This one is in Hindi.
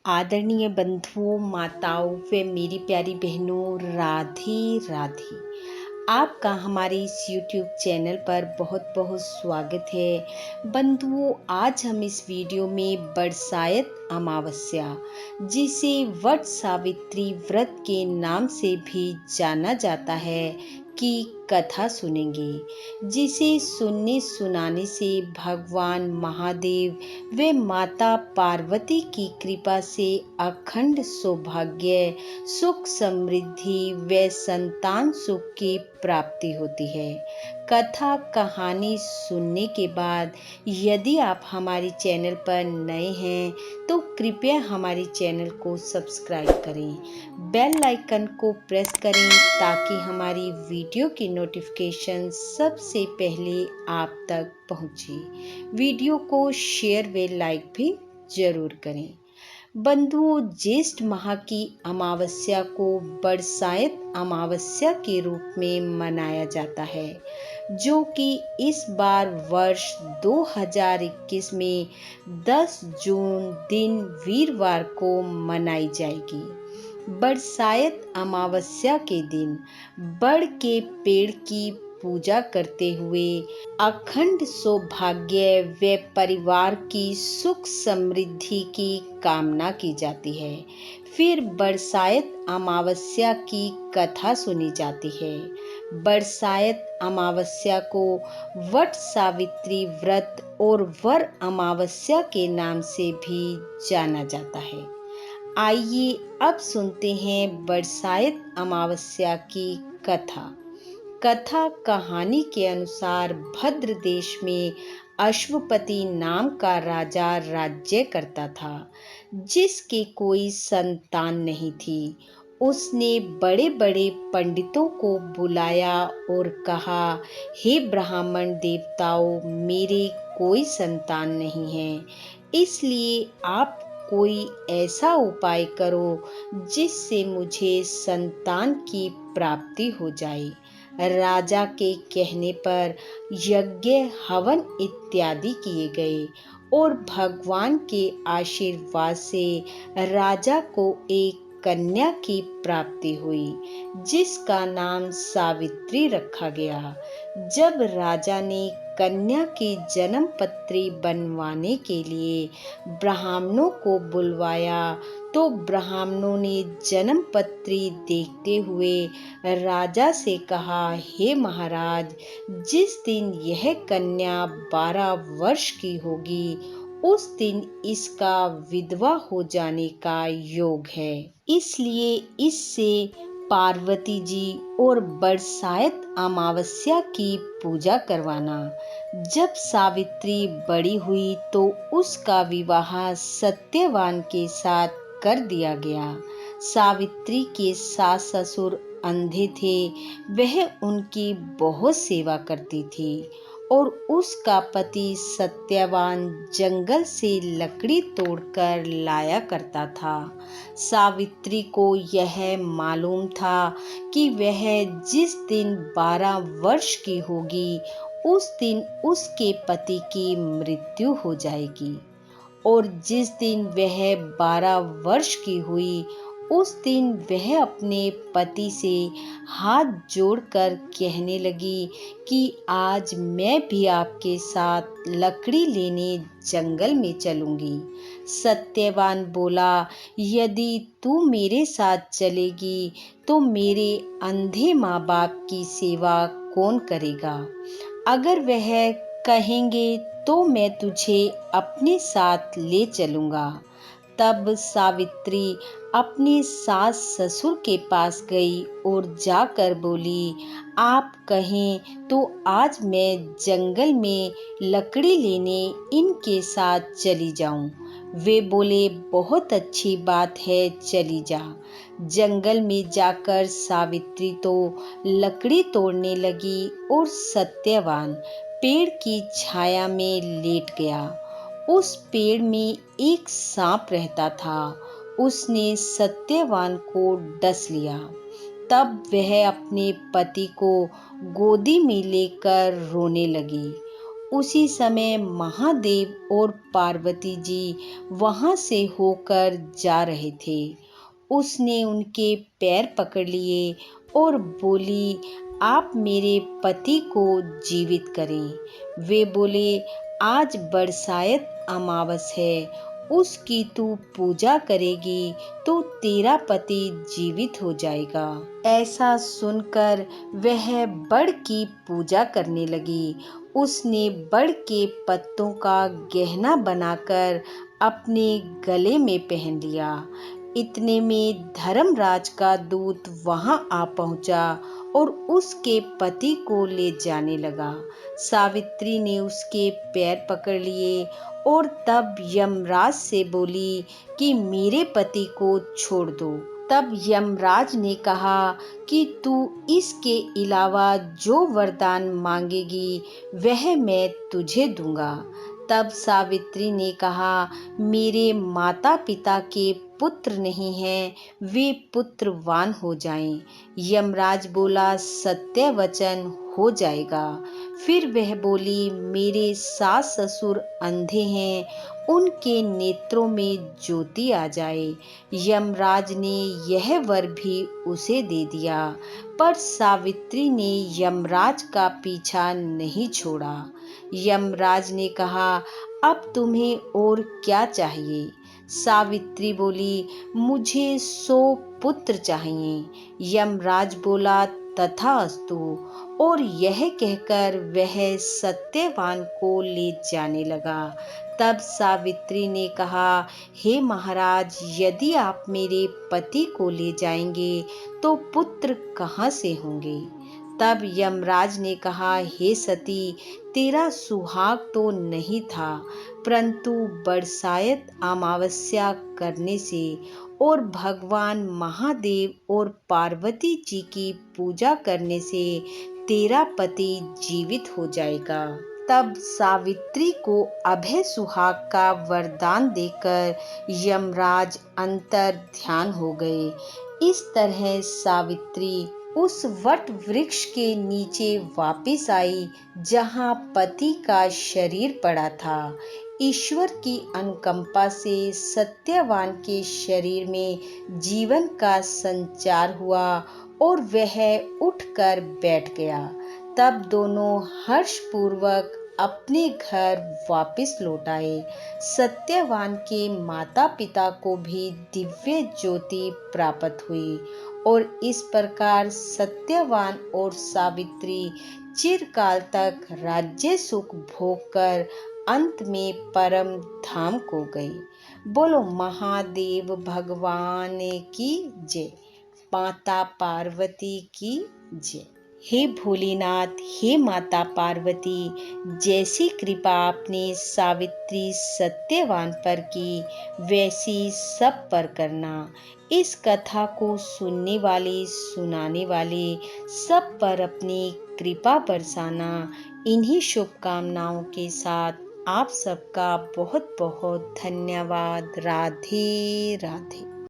आदरणीय बंधुओं, माताओं व मेरी प्यारी बहनों, राधे राधे। आपका हमारे इस YouTube चैनल पर बहुत बहुत स्वागत है। बंधुओं, आज हम इस वीडियो में बरसाइत अमावस्या, जिसे वट सावित्री व्रत के नाम से भी जाना जाता है, की कथा सुनेंगे, जिसे सुनने सुनाने से भगवान महादेव व माता पार्वती की कृपा से अखंड सौभाग्य, सुख, समृद्धि व संतान सुख की प्राप्ति होती है। कथा कहानी सुनने के बाद यदि आप हमारे चैनल पर नए हैं तो कृपया हमारे चैनल को सब्सक्राइब करें, बेल आइकन को प्रेस करें ताकि हमारी वीडियो की नोटिफिकेशन सबसे पहले आप तक पहुंचे। वीडियो को शेयर व लाइक भी जरूर करें। बंधुओं, ज्येष्ठ माह की अमावस्या को बरसाइत अमावस्या के रूप में मनाया जाता है, जो कि इस बार वर्ष 2021 में 10 जून दिन वीरवार को मनाई जाएगी। बरसाइत अमावस्या के दिन बड़ के पेड़ की पूजा करते हुए अखंड सौभाग्य व परिवार की सुख समृद्धि की कामना की जाती है। फिर बरसाइत अमावस्या की कथा सुनी जाती है। बरसाइत अमावस्या को वट सावित्री व्रत और वर अमावस्या के नाम से भी जाना जाता है। आइए अब सुनते हैं बरसाइत अमावस्या की कथा। कथा कहानी के अनुसार भद्र देश में अश्वपति नाम का राजा राज्य करता था, जिसके कोई संतान नहीं थी। उसने बड़े बड़े पंडितों को बुलाया और कहा, हे ब्राह्मण देवताओं, मेरे कोई संतान नहीं है, इसलिए आप कोई ऐसा उपाय करो जिससे मुझे संतान की प्राप्ति हो जाए। राजा के कहने पर यज्ञ, हवन इत्यादि किए गए और भगवान के आशीर्वाद से राजा को एक कन्या की प्राप्ति हुई, जिसका नाम सावित्री रखा गया। जब राजा ने कन्या की जन्म पत्री बनवाने के लिए ब्राह्मणों को बुलवाया, तो ब्राह्मणों ने जन्म पत्री देखते हुए राजा से कहा, हे महाराज, जिस दिन यह कन्या 12 वर्ष की होगी, उस दिन इसका विधवा हो जाने का योग है, इसलिए इससे पार्वती जी और बरसाइत अमावस्या की पूजा करवाना। जब सावित्री बड़ी हुई तो उसका विवाह सत्यवान के साथ कर दिया गया। सावित्री के सास ससुर अंधे थे, वह उनकी बहुत सेवा करती थी और उसका पति सत्यवान जंगल से लकड़ी तोड़कर लाया करता था। सावित्री को यह मालूम था कि वह जिस दिन 12 वर्ष की होगी, उस दिन उसके पति की मृत्यु हो जाएगी, और जिस दिन वह 12 वर्ष की हुई, उस दिन वह अपने पति से हाथ जोड़कर कहने लगी कि आज मैं भी आपके साथ लकड़ी लेने जंगल में चलूंगी। सत्यवान बोला, यदि तू मेरे साथ चलेगी तो मेरे अंधे माँ बाप की सेवा कौन करेगा? अगर वह कहेंगे तो मैं तुझे अपने साथ ले चलूंगा। तब सावित्री अपने सास ससुर के पास गई और जाकर बोली, आप कहें तो आज मैं जंगल में लकड़ी लेने इनके साथ चली जाऊं। वे बोले, बहुत अच्छी बात है, चली जा। जंगल में जाकर सावित्री तो लकड़ी तोड़ने लगी और सत्यवान पेड़ की छाया में लेट गया। उस पेड़ में एक सांप रहता था। उसने सत्यवान को डस लिया। तब वह अपने पति को गोदी में लेकर रोने लगी। उसी समय महादेव और पार्वती जी वहां से होकर जा रहे थे। उसने उनके पैर पकड़ लिए और बोली, आप मेरे पति को जीवित करें। वे बोले, आज बरसायत अमावस है, उसकी तू पूजा करेगी तो तेरा पति जीवित हो जाएगा। ऐसा सुनकर वह बड़ की पूजा करने लगी। उसने बड़ के पत्तों का गहना बनाकर अपने गले में पहन लिया। इतने में धर्मराज का दूत वहां आ पहुंचा और उसके पति को ले जाने लगा। सावित्री ने उसके पैर पकड़ लिए और तब यमराज से बोली कि मेरे पति को छोड़ दो। तब यमराज ने कहा कि तू इसके अलावा जो वरदान मांगेगी वह मैं तुझे दूंगा। तब सावित्री ने कहा, मेरे माता पिता के पुत्र नहीं हैं, वे पुत्रवान हो जाएं। यमराज बोला, सत्य वचन हो जाएगा। फिर वह बोली, मेरे सास ससुर अंधे हैं, उनके नेत्रों में ज्योति आ जाए। यमराज ने यह वर भी उसे दे दिया, पर सावित्री ने यमराज का पीछा नहीं छोड़ा। यमराज ने कहा, अब तुम्हें और क्या चाहिए? सावित्री बोली, मुझे 100 पुत्र चाहिए। यमराज बोला, तथास्तु। और यह कहकर वह सत्यवान को ले जाने लगा। तब सावित्री ने कहा, हे महाराज, यदि आप मेरे पति को ले जाएंगे तो पुत्र कहाँ से होंगे? तब यमराज ने कहा, हे सती, तेरा सुहाग तो नहीं था, परंतु बरसायत अमावस्या करने से और भगवान महादेव और पार्वती जी की पूजा करने से तेरा पति जीवित हो जाएगा। तब सावित्री को अभय सुहाग का वरदान देकर यमराज अंतर ध्यान हो गए। इस तरह सावित्री उस वट वृक्ष के नीचे वापस आई जहां पति का शरीर पड़ा था। ईश्वर की अनुकंपा से सत्यवान के शरीर में जीवन का संचार हुआ और वह उठकर बैठ गया। तब दोनों हर्षपूर्वक अपने घर वापस लौट आए। सत्यवान के माता पिता को भी दिव्य ज्योति प्राप्त हुई और इस प्रकार सत्यवान और सावित्री चिरकाल तक राज्य सुख भोग कर अंत में परम धाम को गई। बोलो महादेव भगवान की जय, माता पार्वती की जय। हे भोलेनाथ, हे माता पार्वती, जैसी कृपा आपने सावित्री सत्यवान पर की वैसी सब पर करना। इस कथा को सुनने वाले सुनाने वाले सब पर अपनी कृपा बरसाना। इन्हीं शुभकामनाओं के साथ आप सबका बहुत बहुत धन्यवाद। राधे राधे।